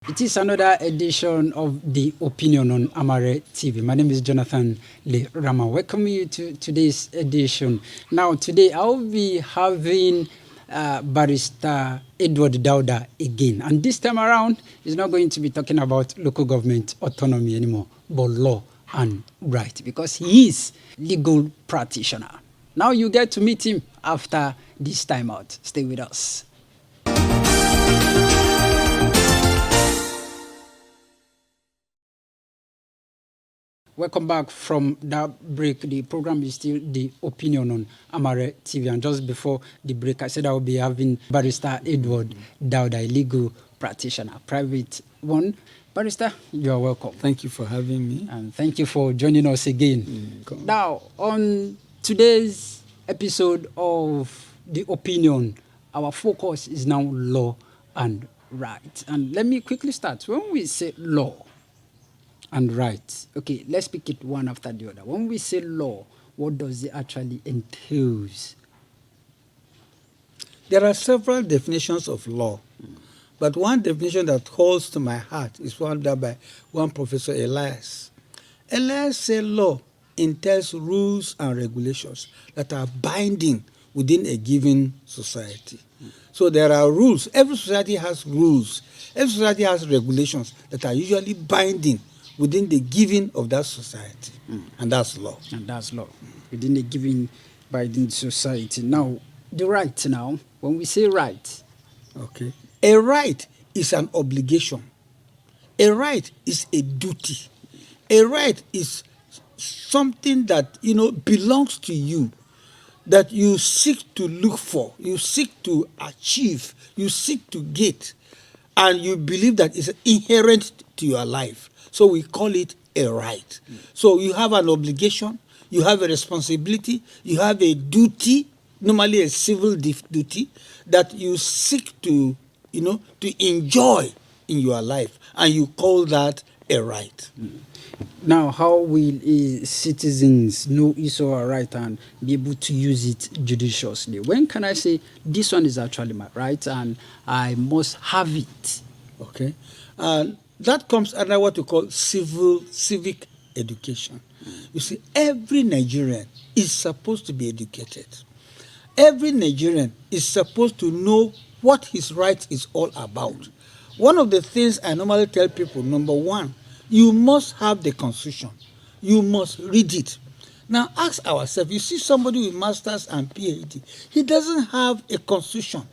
It is another edition of The Opinion on Amare TV. My name is Jonathan Le Rama. Welcome you to today's edition. Now, today I'll be having Barrister Edward Dauda again. And this time around, he's not going to be talking about local government autonomy anymore, but law and right, because he is legal practitioner. Now you get to meet him after this time out. Stay with us. Welcome back from that break. The program is still The Opinion on Amare TV. And just before the break, I said I will be having Barrister Edward Dauda, a legal practitioner, private one. Barrister, you are welcome. Thank you for having me. And thank you for joining us again. Now, on today's episode of The Opinion, our focus is now law and right. And let me quickly start. When we say law and right, okay, let's pick it one after the other. When we say law, what does it actually entail? There are several definitions of law, but one definition that holds to my heart is one done by one Professor Elias. Elias said law entails rules and regulations that are binding within a given society. So there are rules. Every society has rules. Every society has regulations that are usually binding within the giving of that society. And that's law. And that's law. Within the given by the society. Now, the right now, when we say right. Okay. A right is an obligation. A right is a duty. A right is something that, belongs to you, that you seek to look for, you seek to achieve, you seek to get, and you believe that it's inherent to your life. So we call it a right. So you have an obligation, you have a responsibility, you have a duty, normally a civil duty, that you seek to, to enjoy in your life, and you call that a right. Now, how will citizens know it's all right and be able to use it judiciously? When can I say this one is actually my right and I must have it? Okay. That comes under what we call civic education. You see, every Nigerian is supposed to be educated. Every Nigerian is supposed to know what his right is all about. One of the things I normally tell people, number one, you must have the Constitution. You must read it. Now ask ourselves, you see somebody with masters and PhD, he doesn't have a Constitution.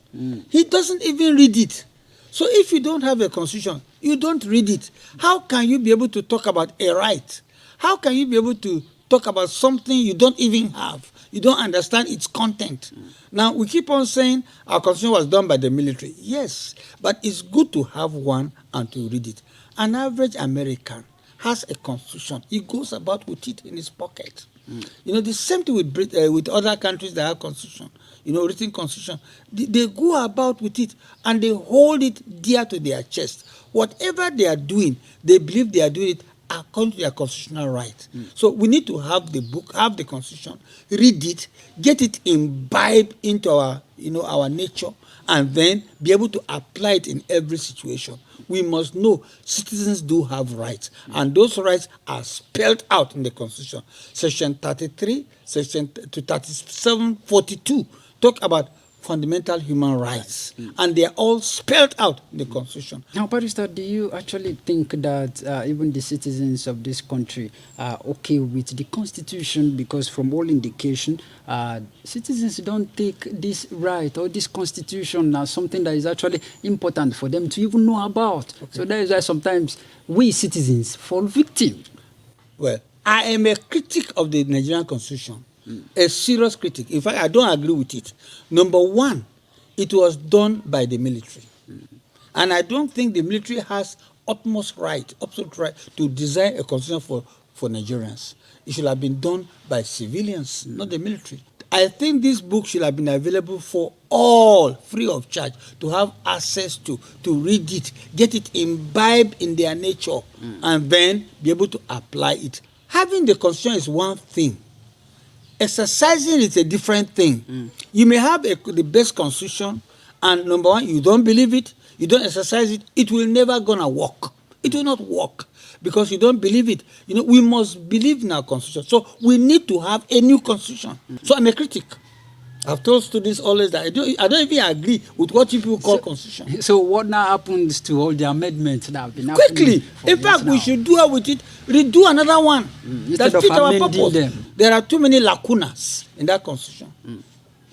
He doesn't even read it. So if you don't have a Constitution, you don't read it, how can you be able to talk about a right? How can you be able to talk about something you don't even have? You don't understand its content. Now, we keep on saying our Constitution was done by the military. Yes, but it's good to have one and to read it. An average American has a Constitution. He goes about with it in his pocket. The same thing with other countries that have Constitution, written Constitution. They go about with it and they hold it dear to their chest. Whatever they are doing, they believe they are doing it according to their constitutional right. So we need to have the book, have the Constitution, read it, get it imbibed into our nature, and then be able to apply it in every situation. We must know citizens do have rights, and those rights are spelled out in the Constitution. Section 33, Section 37, 42 talk about fundamental human rights, and they are all spelled out in the Constitution. Now, Barrister, do you actually think that even the citizens of this country are okay with the Constitution? Because from all indication, citizens don't take this right or this Constitution as something that is actually important for them to even know about. Okay. So that is why sometimes we citizens fall victim. Well, I am a critic of the Nigerian Constitution. A serious critic. In fact, I don't agree with it. Number one, it was done by the military. And I don't think the military has absolute right to design a constitution for Nigerians. It should have been done by civilians, not the military. I think this book should have been available for all, free of charge, to have access to read it, get it imbibed in their nature, and then be able to apply it. Having the Constitution is one thing. Exercising is a different thing. You may have the best Constitution, and number one, you don't believe it. you don't exercise it, it will never gonna work. It will not work because you don't believe it. We must believe in our constitution. So we need to have a new constitution. So I'm a critic. I've told students always that I don't even agree with what people call constitution. So what now happens to all the amendments that have been quickly? In fact, we should do away with it. Redo another one that fits our purpose. Them. There are too many lacunas in that constitution,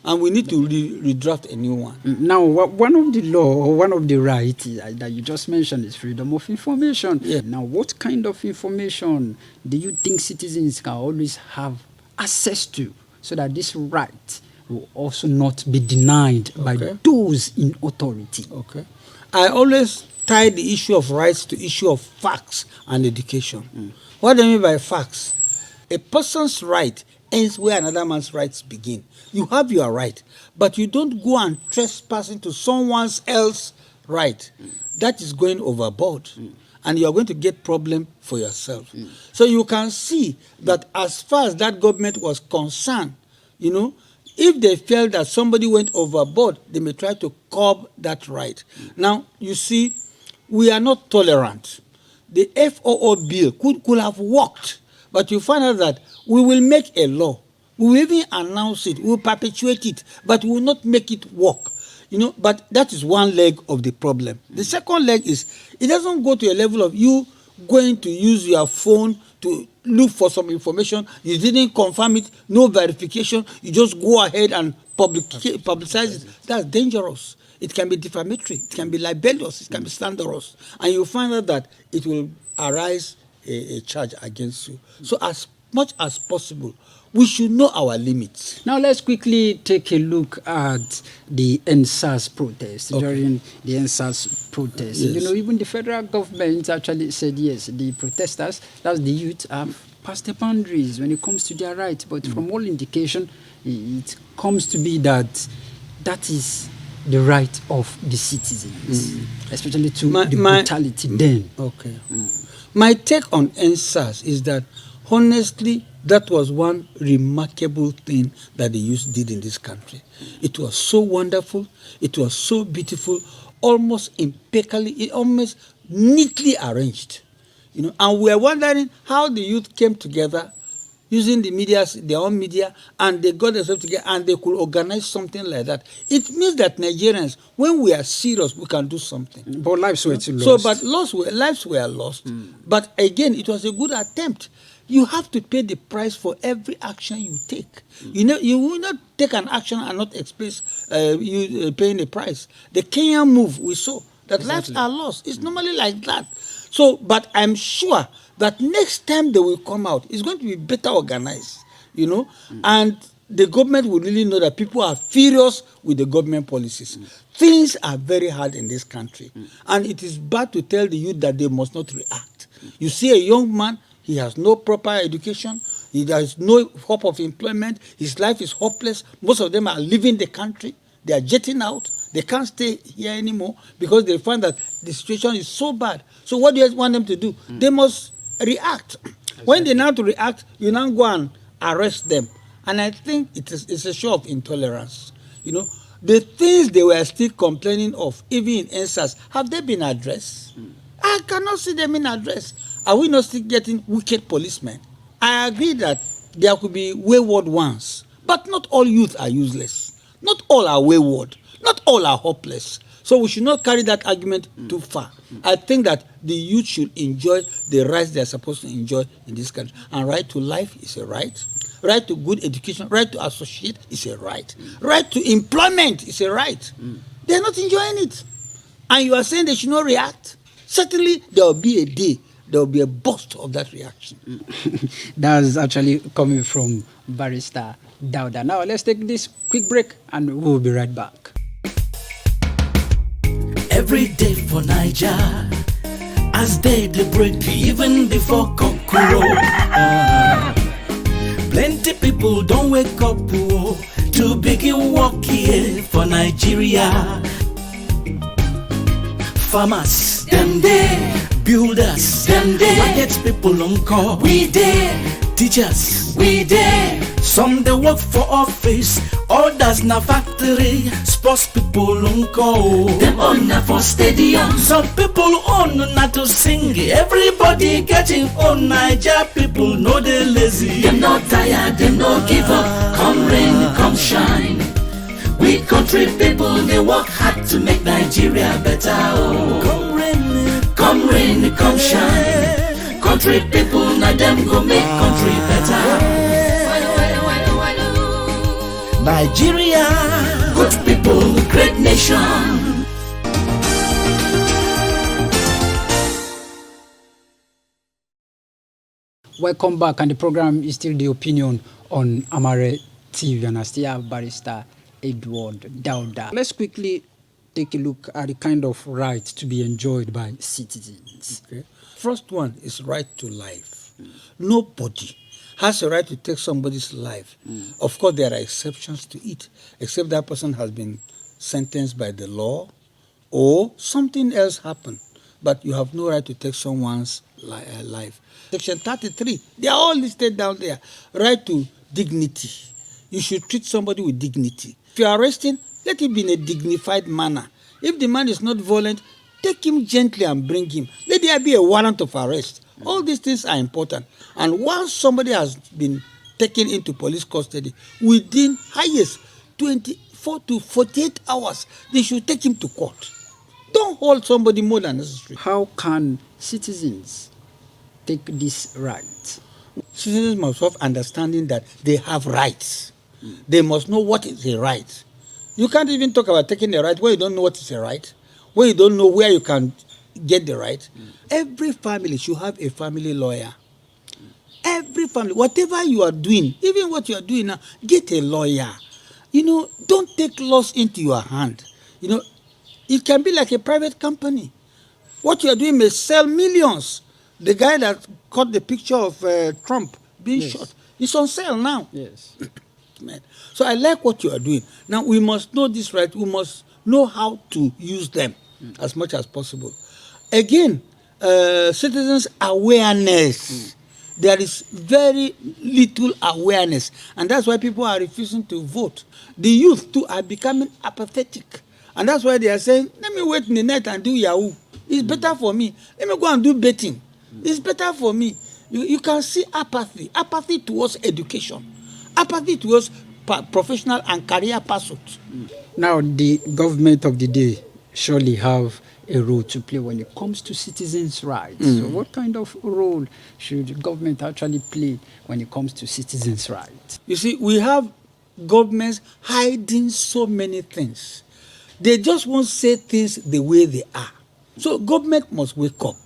and we need to redraft a new one. Now, one of the law or one of the rights that you just mentioned is freedom of information. Yeah. Now, what kind of information do you think citizens can always have access to, so that this right will also not be denied by those in authority? Okay. I always tie the issue of rights to issue of facts and education. What do I mean by facts? A person's right ends where another man's rights begin. You have your right, but you don't go and trespass into someone else's right. That is going overboard. And you are going to get problem for yourself. So you can see that as far as that government was concerned, if they felt that somebody went overboard, they may try to curb that right. Now, you see, we are not tolerant. The FOO bill could have worked, but you find out that we will make a law. We will even announce it. We will perpetuate it, but we will not make it work. But that is one leg of the problem. The second leg is it doesn't go to a level of you going to use your phone to look for some information, you didn't confirm it, no verification, you just go ahead and publicize it. That's dangerous. It can be defamatory, it can be libelous, it can be slanderous, and you find out that it will arise a charge against you. So as much as possible, we should know our limits. Now let's quickly take a look at the NSAS protest. During the NSAS protest, even the federal government actually said yes, the protesters, that's the youth, have passed the boundaries when it comes to their rights. But from all indication, it comes to be that is the right of the citizens, especially to the brutality then. Okay. My take on NSAS is that, honestly, that was one remarkable thing that the youth did in this country. It was so wonderful. It was so beautiful, almost impeccably, almost neatly arranged. And we are wondering how the youth came together using their own media, and they got themselves together and they could organize something like that. It means that Nigerians, when we are serious, we can do something. But lives were too lost. Lives were lost. But again, it was a good attempt. You have to pay the price for every action you take. You will not take an action and not express paying a price. The Kenyan move, we saw that lives are lost. It's normally like that. So, but I'm sure that next time they will come out, it's going to be better organized, and the government will really know that people are furious with the government policies. Things are very hard in this country, and it is bad to tell the youth that they must not react. You see a young man, he has no proper education, there is no hope of employment, his life is hopeless. Most of them are leaving the country, they are jetting out, they can't stay here anymore because they find that the situation is so bad. So what do you want them to do? They must react. When they now to react, you now go and arrest them. And I think it's a show of intolerance. The things they were still complaining of, even in NSAS, have they been addressed? I cannot see them in address. Are we not still getting wicked policemen? I agree that there could be wayward ones, but not all youth are useless. Not all are wayward. Not all are hopeless. So we should not carry that argument too far. I think that the youth should enjoy the rights they are supposed to enjoy in this country. And right to life is a right. Right to good education, right to associate is a right. Right to employment is a right. They are not enjoying it. And you are saying they should not react? Certainly there will be a day, there will be a burst of that reaction. That's actually coming from Barrister Dauda. Now let's take this quick break and we'll be right back. Every day for Niger, as day they break, even before cockcrow. Plenty people don't wake up to begin work here for Nigeria. Farmers, them there. Builders, them there. Market people on call, we there. Teachers, we there. Some they work for office, Others na factory, sports people unko. Them own na for stadium. Some people own na to sing. Everybody getting own. Naija people no they lazy. Them not tired, them no give up. Come rain, come shine. We country people they work hard to make Nigeria better. Oh. Come rain, come shine. Country people na them go make country better. Nigeria, good people, great nation. Welcome back, and the program is still The Opinion on Amare TV, and I still have Barrister Edward Dauda. Let's quickly take a look at the kind of right to be enjoyed by citizens. Okay. First one is right to life. Nobody has a right to take somebody's life. Of course, there are exceptions to it, except that person has been sentenced by the law or something else happened. But you have no right to take someone's life. Section 33, they are all listed down there. Right to dignity. You should treat somebody with dignity. If you are arresting, let it be in a dignified manner. If the man is not violent, take him gently and bring him. Let there be a warrant of arrest. All these things are important. And once somebody has been taken into police custody, within highest 24 to 48 hours, they should take him to court. Don't hold somebody more than necessary. How can citizens take this right? Citizens must have understanding that they have rights. They must know what is a right. You can't even talk about taking a right when you don't know what is a right, when you don't know where you can get the right. Every family should have a family lawyer. Every family, whatever you are doing, even what you are doing now, get a lawyer. Don't take laws into your hand. It can be like a private company. What you are doing may sell millions. The guy that caught the picture of Trump being shot is on sale now. Yes. Man. So I like what you are doing. Now we must know this right. We must know how to use them as much as possible. Again, citizens' awareness. There is very little awareness, and that's why people are refusing to vote. The youth too are becoming apathetic, and that's why they are saying, let me wait in the night and do Yahoo. It's better for me. Let me go and do betting. It's better for me. You can see apathy towards education, apathy towards professional and career pursuits. Now, the government of the day surely have a role to play when it comes to citizens' rights. So what kind of role should the government actually play when it comes to citizens' rights? You see, we have governments hiding so many things. They just won't say things the way they are. So government must wake up,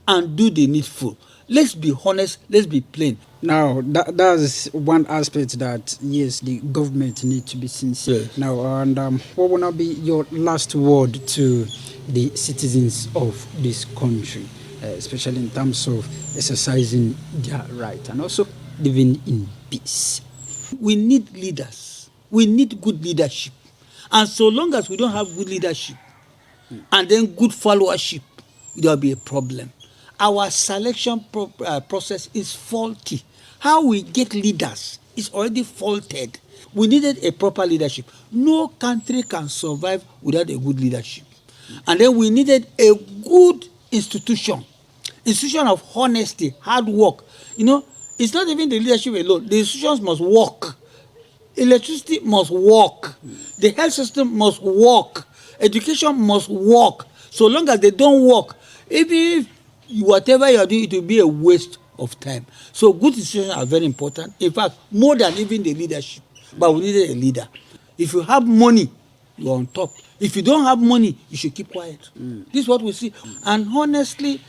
and do the needful. Let's be honest, let's be plain. Now, that's one aspect that, yes, the government needs to be sincere. Yes. Now, and what will now be your last word to the citizens of this country, especially in terms of exercising their right and also living in peace? We need leaders. We need good leadership. And so long as we don't have good leadership and then good followership, there will be a problem. Our selection process is faulty. How we get leaders is already faulted. We needed a proper leadership. No country can survive without a good leadership. And then we needed a good institution of honesty, hard work. It's not even the leadership alone. The institutions must work. Electricity must work. The health system must work. Education must work. So long as they don't work, even if whatever you are doing, it will be a waste of time. So good institutions are very important. In fact, more than even the leadership. But we needed a leader. If you have money, you are on top. If you don't have money, you should keep quiet. This is what we see. And honestly,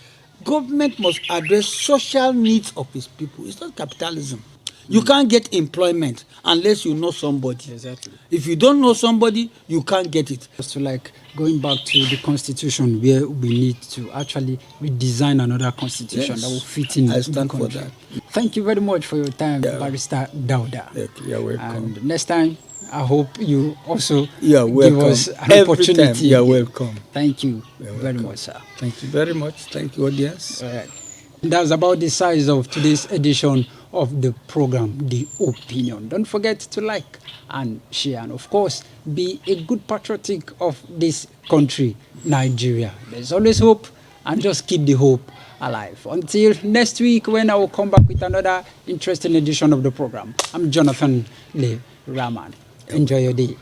government must address social needs of its people. It's not capitalism. You can't get employment unless you know somebody. Exactly. If you don't know somebody, you can't get it. So like going back to the constitution, where we need to actually redesign another constitution that will fit in I stand the for country. that. Thank you very much for your time, Barrister Dauda. You're welcome. And next time, I hope you also You're welcome. give us an Every opportunity. time, you're again. welcome. Thank you You're very welcome. much, sir. Thank you very much. Thank you, audience. All right. That's about the size of today's edition of the program, The Opinion. Don't forget to like and share, and of course, be a good patriotic of this country, Nigeria. There's always hope, and just keep the hope alive. Until next week, when I will come back with another interesting edition of the program. I'm Jonathan Lee Rahman. Enjoy your day.